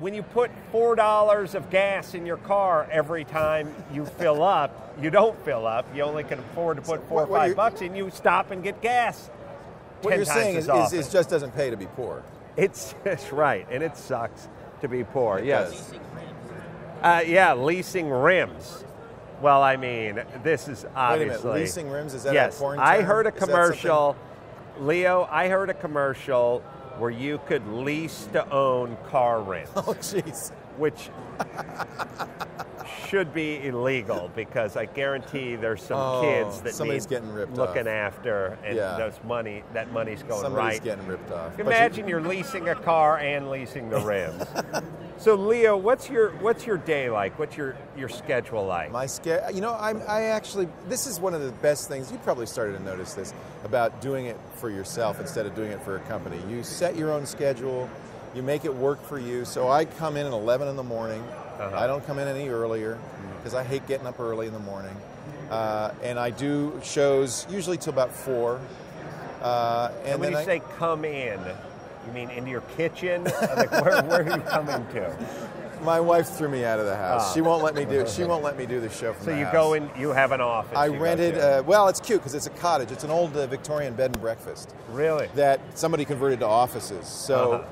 when you put $4 of gas in your car every time you fill up, you don't fill up. You only can afford to put $4 or $5 in. You stop and get gas. What you're saying is it just doesn't pay to be poor. It's right, and it sucks to be poor. Yes. Leasing rims. Well, I mean, this is obviously... Wait a minute, leasing rims, is that yes, a porn term? I heard a commercial, Leo, I heard a commercial where you could lease to own car rims. Oh, jeez. Which should be illegal because I guarantee there's some kids that somebody's need getting ripped looking off. after, and that money's going somebody's getting ripped off. Imagine you're leasing a car and leasing the rims. So Leo, what's your day like? What's your schedule like? My schedule, you know, I actually, this is one of the best things. You probably started to notice this about doing it for yourself instead of doing it for a company. You set your own schedule. You make it work for you. So I come in at 11 in the morning. I don't come in any earlier because I hate getting up early in the morning. And I do shows usually till about 4. And when you say come in, you mean into your kitchen? Like where are you coming to? My wife threw me out of the house. She won't let me do. She won't let me do the show from the house. So you go in. You have an office. I rented. Well, it's cute because it's a cottage. It's an old Victorian bed and breakfast. Really? That somebody converted to offices. So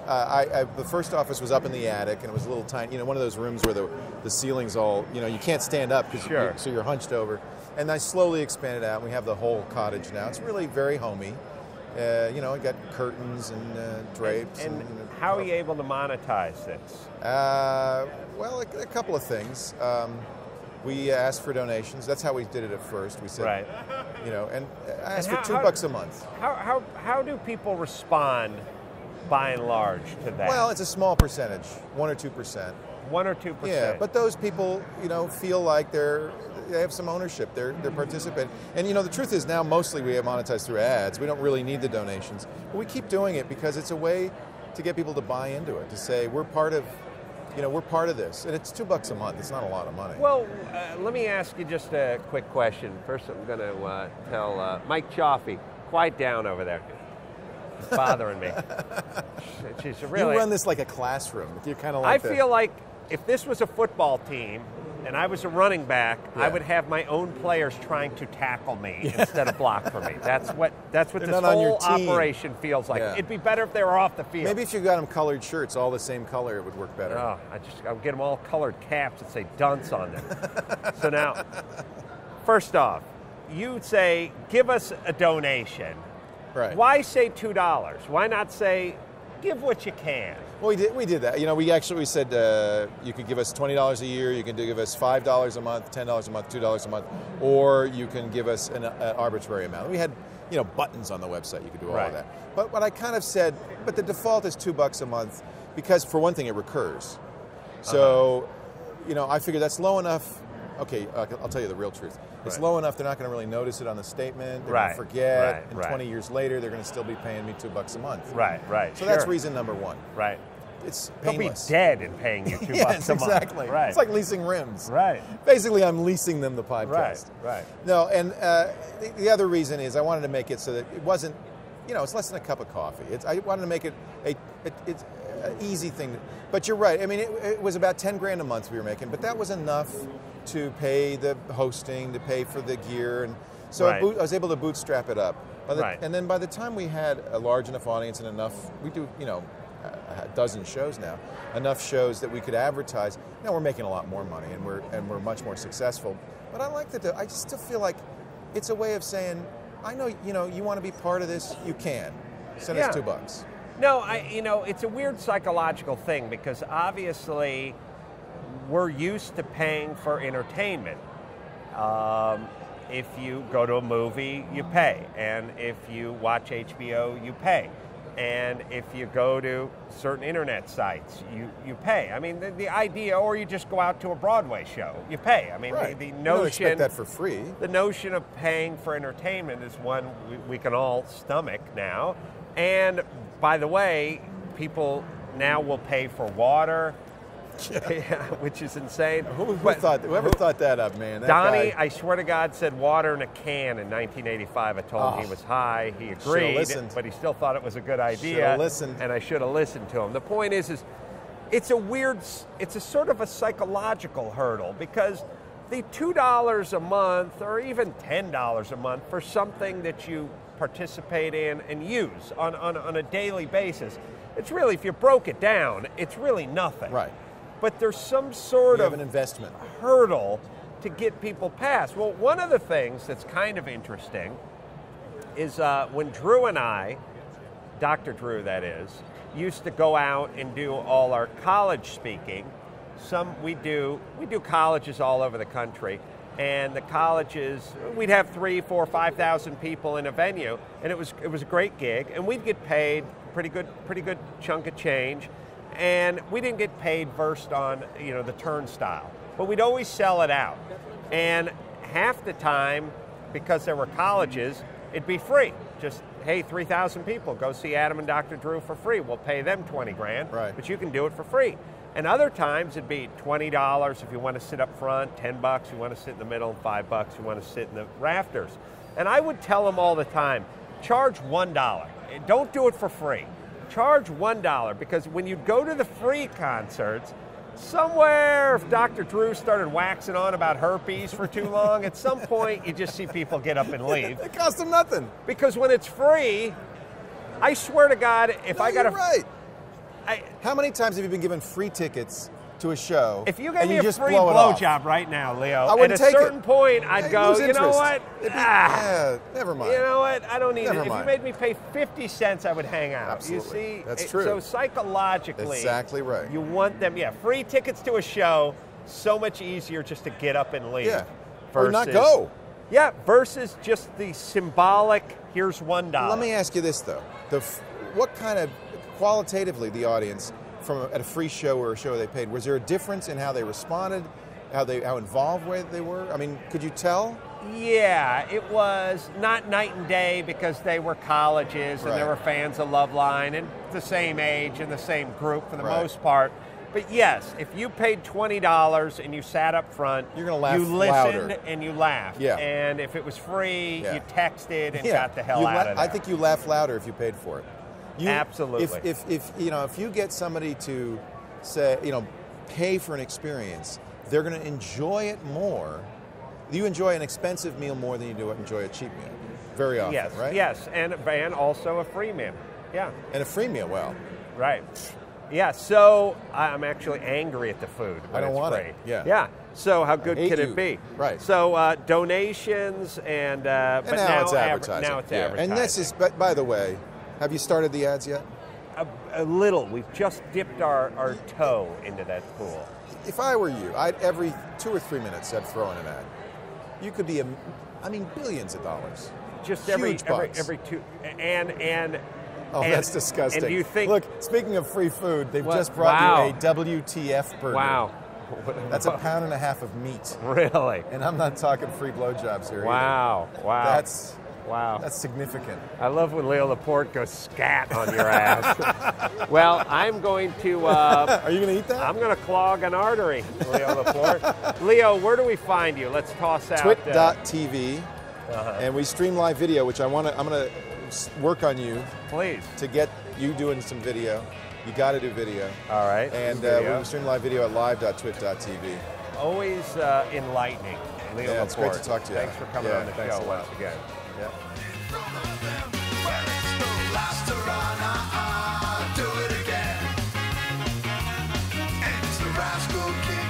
the first office was up in the attic, and it was a little tiny. You know, one of those rooms where the ceiling's all. You know, you can't stand up because so you're hunched over. And I slowly expanded out. And we have the whole cottage now. It's really very homey. You know, I got curtains and drapes. And how are you able to monetize this? Well, a couple of things. We asked for donations. That's how we did it at first. We said, you know, and I asked for $2 a month. How do people respond, by and large, to that? Well, it's a small percentage, 1 or 2%. 1 or 2%. Yeah, but those people, you know, feel like they have some ownership. They're participating. And you know, the truth is now mostly we have monetized through ads. We don't really need the donations, but we keep doing it because it's a way to get people to buy into it. To say we're part of, you know, we're part of this, and it's $2 a month. It's not a lot of money. Well, let me ask you just a quick question. First, I'm going to tell Mike Chaffee, quiet down over there. It's bothering me. She's really. You run this like a classroom. You're kind of like. I feel like if this was a football team and I was a running back, I would have my own players trying to tackle me instead of block for me. That's what this whole operation feels like. It'd be better if they were off the field. Maybe if you got them colored shirts, all the same color, it would work better. Oh, I would get them all colored caps that say dunce on them. So now, first off, you'd say, give us a donation. Right. Why say $2? Why not say, give what you can? Well, we did that. You know, we said you could give us $20 a year, you can give us $5 a month, $10 a month, $2 a month, or you can give us an arbitrary amount. We had, you know, buttons on the website. You could do all of that. But what I kind of said, but the default is $2 a month because, for one thing, it recurs. So, you know, I figured that's low enough. Okay, I'll tell you the real truth. It's low enough they're not going to really notice it on the statement. They're going to forget. And 20 years later, they're going to still be paying me $2 a month. Right. So that's reason number one. Right. It's painless. They'll be dead in paying you $2 a month. Exactly. Right. It's like leasing rims. Right. Basically, I'm leasing them the podcast. Right. No, and the other reason is I wanted to make it so that it wasn't, you know, it's less than a cup of coffee. I wanted to make it it's an easy thing. But you're right. I mean, it was about $10,000 a month we were making, but that was enough to pay the hosting, to pay for the gear, and so I was able to bootstrap it up. And then by the time we had a large enough audience and enough, we do, you know, a dozen shows now, enough shows that we could advertise. Now we're making a lot more money, and we're much more successful. But I like that. I still feel like it's a way of saying, I know, you know, you want to be part of this, you can. Send us $2. No, you know, it's a weird psychological thing because obviously we're used to paying for entertainment. If you go to a movie, you pay. And if you watch HBO, you pay. And if you go to certain internet sites, you pay. I mean, the idea, or you just go out to a Broadway show, you pay. I mean, the notion... You don't expect that for free. The notion of paying for entertainment is one we can all stomach now. And by the way, people now will pay for water, which is insane. Whoever thought that up, man? Donnie, I swear to God, said water in a can in 1985. I told him he was high. He agreed, but he still thought it was a good idea. Listened. And I should have listened to him. The point is it's a sort of a psychological hurdle, because the $2 a month or even $10 a month for something that you participate in and use on a daily basis, it's really, if you broke it down, it's really nothing. Right. But there's some sort of an investment hurdle to get people past. Well, one of the things that's kind of interesting is when Drew and I, Dr. Drew that is, used to go out and do all our college speaking. We do colleges all over the country, and the colleges, we'd have 3,000, 4,000, 5,000 people in a venue, and it was a great gig, and we'd get paid pretty good chunk of change, and we didn't get paid versed on the turnstile, but we'd always sell it out, and half the time, because there were colleges, it'd be free. Just, hey, 3,000 people, go see Adam and Dr. Drew for free. We'll pay them 20 grand, right, but you can do it for free. And other times it'd be $20 if you want to sit up front, $10 if you want to sit in the middle, $5 if you want to sit in the rafters. And I would tell them all the time, charge $1. Don't do it for free. Charge $1, because when you go to the free concerts, somewhere, if Dr. Drew started waxing on about herpes for too long, at some point you just see people get up and leave. It costs them nothing. Because when it's free, I swear to God, if I got a... Right. How many times have you been given free tickets to a show? If you gave me a free blowjob right now, Leo, at a certain point, I'd go, you know what? Yeah, never mind. You know what? I don't need it. Never If mind. you made me pay 50 cents, I would hang out. Absolutely. You see? That's true. So psychologically, exactly right. You want them, free tickets to a show, so much easier just to get up and leave. Yeah. Versus, or not go. Yeah, versus just the symbolic, here's $1. Let me ask you this, though. What kind of, qualitatively, the audience, at a free show or a show they paid, was there a difference in how they responded, how involved they were? I mean, could you tell? Yeah, it was not night and day, because they were colleges and Right. they were fans of Loveline and the same age and the same group for the Right. most part. But yes, if you paid $20 and you sat up front, you're going to laugh you listened louder. and you laughed. Yeah. And if it was free, Yeah. you texted and Yeah. got the hell out of there. I think you laugh louder if you paid for it. Absolutely. If you get somebody to say, pay for an experience, they're going to enjoy it more. You enjoy an expensive meal more than you do enjoy a cheap meal. Very often, yes, right? Yes, and also a free meal. Yeah. And a free meal, well. Right. Yeah, so I'm actually angry at the food. I don't want free. it. Yeah. Yeah. So how good hate could you. it be? Right. So donations but now it's advertising. Now it's yeah. advertising. And this is, by the way, have you started the ads yet? A little. We've just dipped our toe into that pool. If I were you, every 2 or 3 minutes I'd throw in an ad. You could be billions of dollars. Just Huge every two and Oh, that's disgusting. And do you think? Look, speaking of free food, they've just brought you a WTF burger. Wow. That's 1.5 pounds of meat. Really? And I'm not talking free blowjobs here. Wow. Either. Wow. Wow. That's significant. I love when Leo Laporte goes scat on your ass. Well, I'm going to... Are you going to eat that? I'm going to clog an artery, Leo Laporte. Leo, where do we find you? Let's toss out... Twit.tv. And we stream live video, which I'm going to work on you. Please. To get you doing some video. You got to do video. All right. And we stream live video at live.twit.tv. Always enlightening, Leo Laporte. It's great to talk to you. Thanks for coming on the show once again. Yeah. Do it again. And it's the Rascal King.